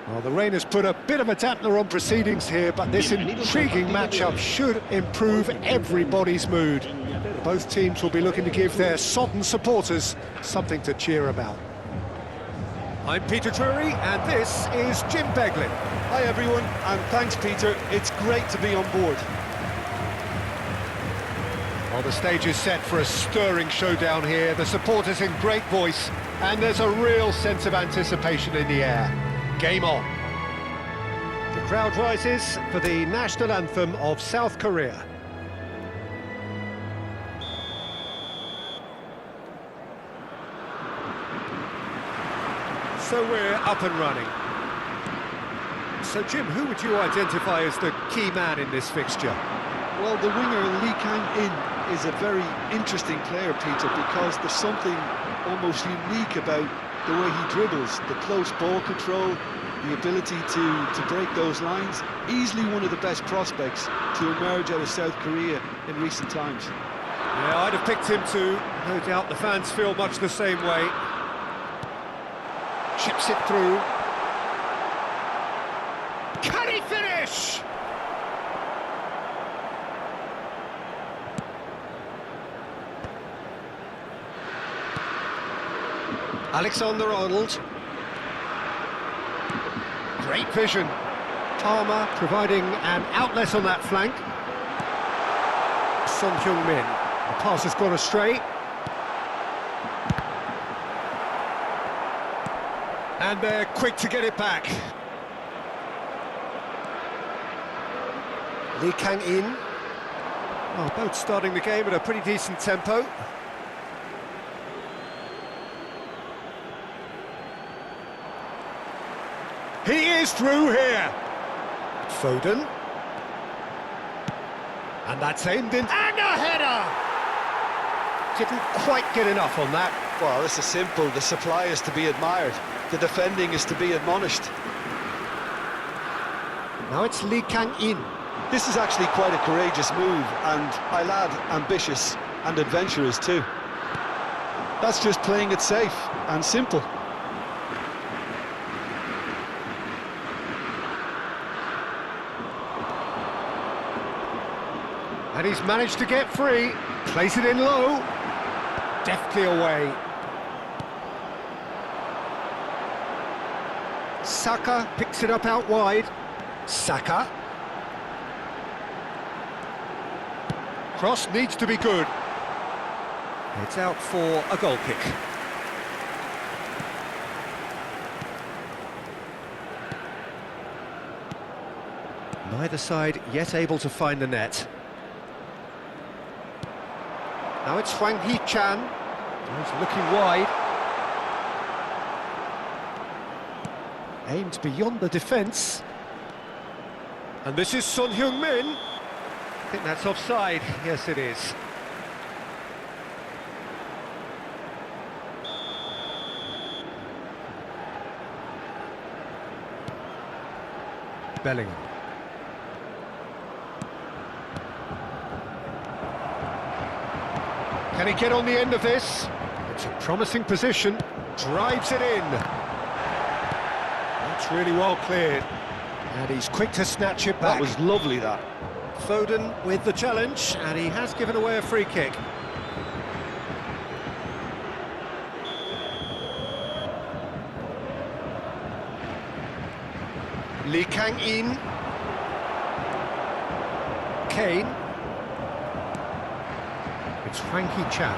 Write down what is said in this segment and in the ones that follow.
Well, the rain has put a bit of a dampener on proceedings here, but this intriguing matchup should improve everybody's mood. Both teams will be looking to give their sodden supporters something to cheer about. I'm Peter Drury, and this is Jim Beglin. Hi everyone, and thanks Peter, it's great to be on board. Well, the stage is set for a stirring showdown here, the supporters in great voice, and there's a real sense of anticipation in the air. Game on. The crowd rises for the national anthem of South Korea. So we're up and running. So Jim, who would you identify as the key man in this fixture? Well, the winger Lee Kang-in is a very interesting player, Peter, because there's something almost unique about the way he dribbles, the close ball control, the ability to break those lines. Easily one of the best prospects to emerge out of South Korea in recent times. Yeah, I'd have picked him too. No doubt the fans feel much the same way. Chips it through. Can he finish? Alexander-Arnold. Great vision. Palmer providing an outlet on that flank. Son Heung-min. The pass has gone astray. And they're quick to get it back. Lee Kang-in. Oh, both starting the game at a pretty decent tempo. He is through here. Foden. And that's aimed in. And a header! Didn't quite get enough on that. Well, this is simple. The supply is to be admired. The defending is to be admonished. Now it's Lee Kang-in. This is actually quite a courageous move, and I'll add ambitious and adventurous too. That's just playing it safe and simple. And he's managed to get free. Plays it in low. Deftly away. Saka picks it up out wide. Saka. Cross needs to be good. It's out for a goal kick. Neither side yet able to find the net. Now it's Hwang Hee-chan. He's looking wide. Aimed beyond the defence. And this is Son Heung-min. I think that's offside. Yes, it is. Bellingham. Can he get on the end of this? It's a promising position. Drives it in. That's really well cleared. And he's quick to snatch it back. That was lovely, that. Foden with the challenge, and he has given away a free kick. Lee Kang-in. Kane. It's Hwang Hee-chan.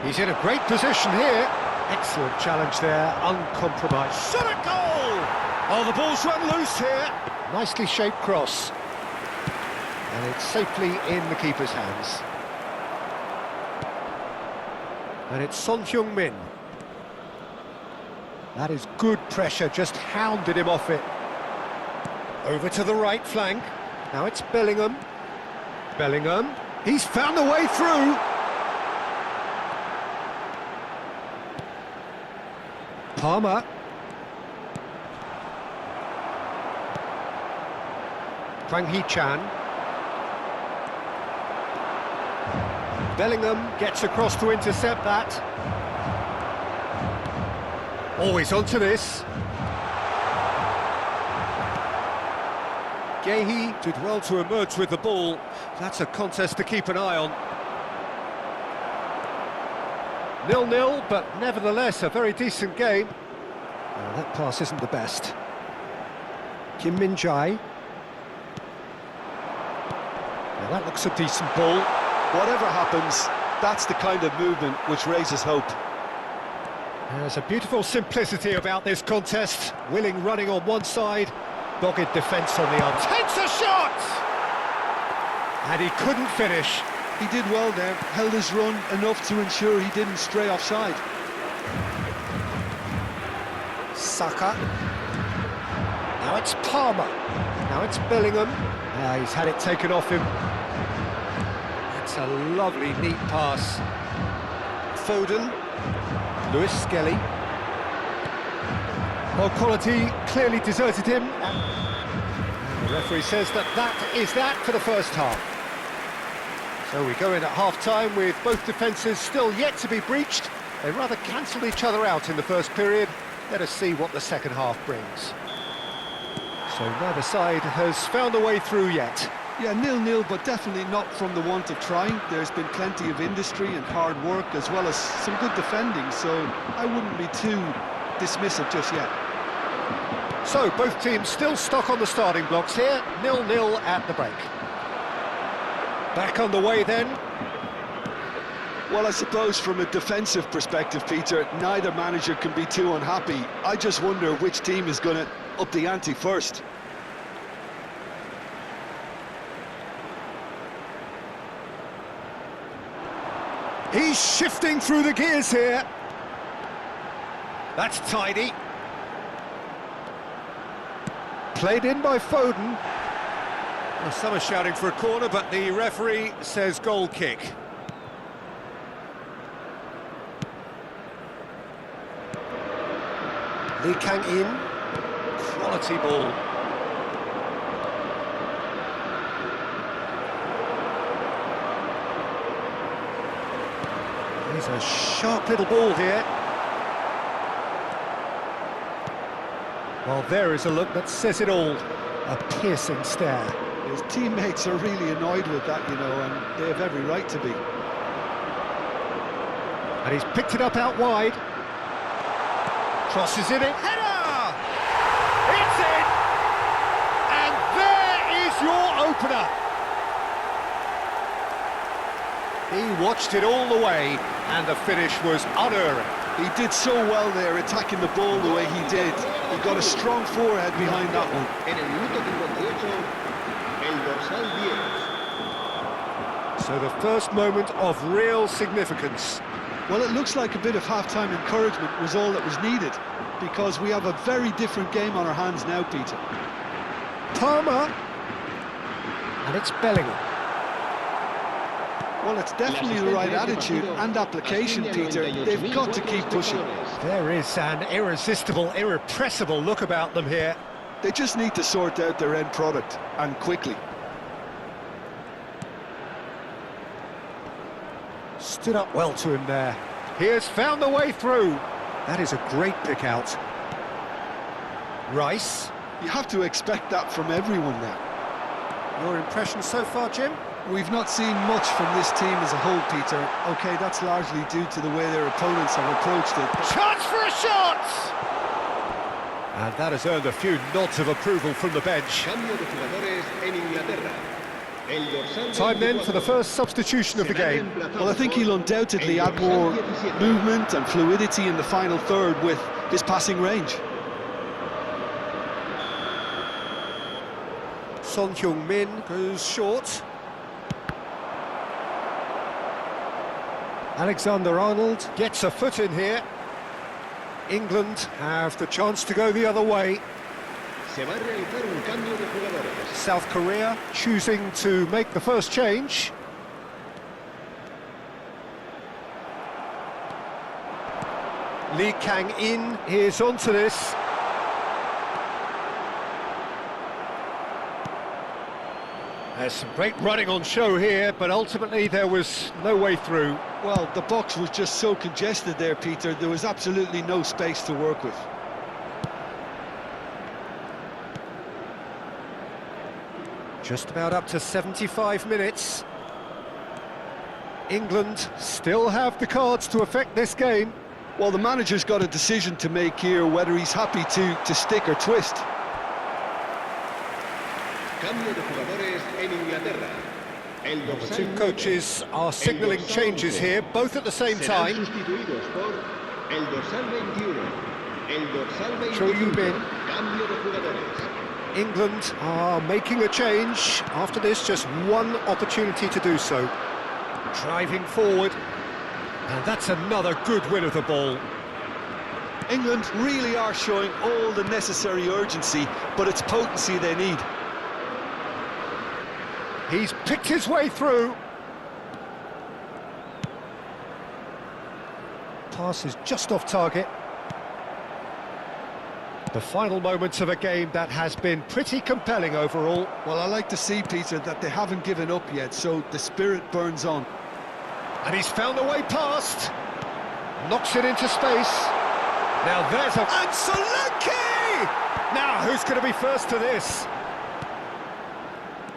He's in a great position here. Excellent challenge there, uncompromised. Shot at goal! Oh, the ball's run loose here. Nicely shaped cross. And it's safely in the keeper's hands. And it's Son Heung-min. That is good pressure, just hounded him off it. Over to the right flank. Now it's Bellingham. Bellingham. He's found a way through. Palmer. Hwang Hee-chan. Bellingham gets across to intercept that. Always onto this. Gehi did well to emerge with the ball. That's a contest to keep an eye on. 0-0, but nevertheless a very decent game. That pass isn't the best. Kim Min-jae. Now that looks a decent ball. Whatever happens, that's the kind of movement which raises hope. There's a beautiful simplicity about this contest. Willing running on one side, dogged defence on the other. Takes a shot! And he couldn't finish. He did well there, held his run enough to ensure he didn't stray offside. Saka. Now it's Palmer. Now it's Bellingham. He's had it taken off him. That's a lovely, neat pass. Foden. Lewis Skelly. Well, quality clearly deserted him. And the referee says that is that for the first half. So we go in at half-time with both defences still yet to be breached. They rather cancelled each other out in the first period. Let us see what the second half brings. So neither side has found a way through yet. Yeah, 0-0, but definitely not from the want of trying. There's been plenty of industry and hard work, as well as some good defending, so I wouldn't be too dismissive just yet. So both teams still stuck on the starting blocks here, 0-0 at the break. Back underway then. Well, I suppose from a defensive perspective, Peter, neither manager can be too unhappy. I just wonder which team is going to up the ante first. He's shifting through the gears here. That's tidy. Played in by Foden. Well, some are shouting for a corner, but the referee says goal kick. Lee Kang-in. Quality ball. He's a sharp little ball here. Well, there is a look that says it all. A piercing stare. His teammates are really annoyed with that, you know, and they have every right to be. And he's picked it up out wide. Crosses in it. Header! It's in! And there is your opener. He watched it all the way, and the finish was unerring. He did so well there, attacking the ball the way he did. He got a strong forehead behind that one. So the first moment of real significance. Well, it looks like a bit of half-time encouragement was all that was needed, because we have a very different game on our hands now, Peter. Palmer. And it's Bellingham. Well, it's definitely the right attitude and application, Peter. They've got to keep pushing. There is an irresistible, irrepressible look about them here. They just need to sort out their end product, and quickly. Stood up well to him there. He has found the way through. That is a great pick out. Rice. You have to expect that from everyone now. Your impression so far, Jim? We've not seen much from this team as a whole, Peter. OK, that's largely due to the way their opponents have approached it. Chance for a shot! And that has earned a few nods of approval from the bench. Time then for the first substitution of the game. Well, I think he'll undoubtedly add more movement and fluidity in the final third with his passing range. Son Heung-min goes short. Alexander-Arnold gets a foot in here. England have the chance to go the other way. South Korea choosing to make the first change. Lee Kang-in is onto this. There's some great running on show here, but ultimately there was no way through. Well, the box was just so congested there, Peter. There was absolutely no space to work with. Just about up to 75 minutes. England still have the cards to affect this game. Well, the manager's got a decision to make here, whether he's happy to stick or twist. Cambio de jugadores en Inglaterra. The two coaches are signalling changes here, both at the same time. Sustituidos por el dorsal 21. El dorsal 21. Cho Yu-bin. Cambio de jugadores. England are making a change. After this, just one opportunity to do so. Driving forward. And that's another good win of the ball. England really are showing all the necessary urgency, but it's potency they need. He's picked his way through. Pass is just off target. The final moments of a game that has been pretty compelling overall. Well, I like to see, Peter, that they haven't given up yet, so the spirit burns on. And he's found a way past. Knocks it into space. Now there's a... And Solanke! Now, who's going to be first to this?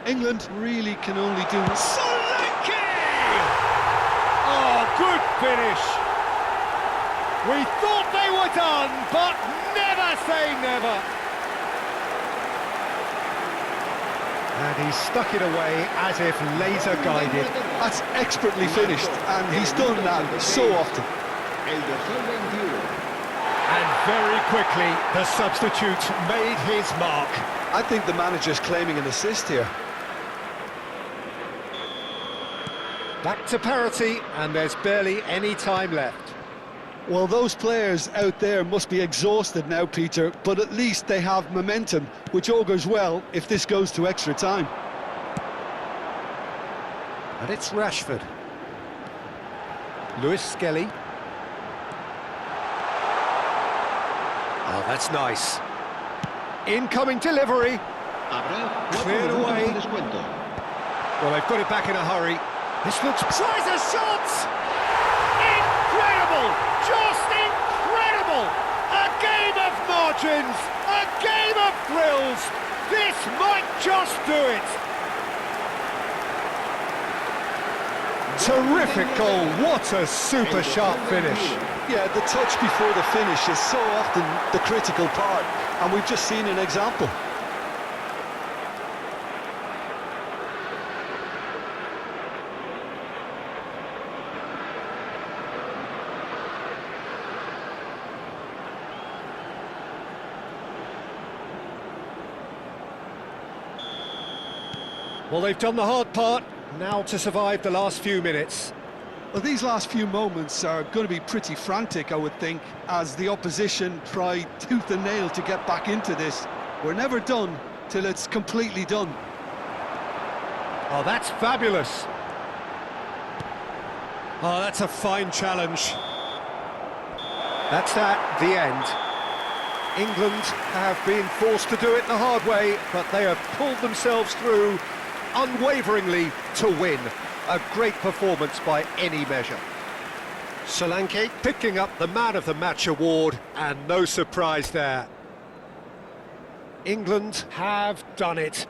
England really can only do... Solanke! Oh, good finish. We thought they were done, but never say never. And he stuck it away as if laser-guided. That's expertly finished, and he's done that so often. El dorsal 21. And very quickly, the substitute made his mark. I think the manager's claiming an assist here. Back to parity, and there's barely any time left. Well, those players out there must be exhausted now, Peter, but at least they have momentum, which augurs well if this goes to extra time. And it's Rashford. Lewis Skelly. Oh, that's nice. Incoming delivery. Habrá 4 Cleared minutos away. de descuento. Well, they've got it back in a hurry. This looks... Tries a shot! Incredible! Just incredible! A game of margins! A game of thrills! This might just do it! Terrific goal! What a super sharp finish! Yeah, the touch before the finish is so often the critical part, and we've just seen an example. Well, they've done the hard part, now to survive the last few minutes. Well, these last few moments are going to be pretty frantic, I would think, as the opposition try tooth and nail to get back into this. We're never done till it's completely done. Oh, that's fabulous. Oh, that's a fine challenge. That's that, the end. England have been forced to do it the hard way, but they have pulled themselves through unwaveringly to win. A great performance by any measure. Solanke picking up the Man of the Match award, and no surprise there. England have done it.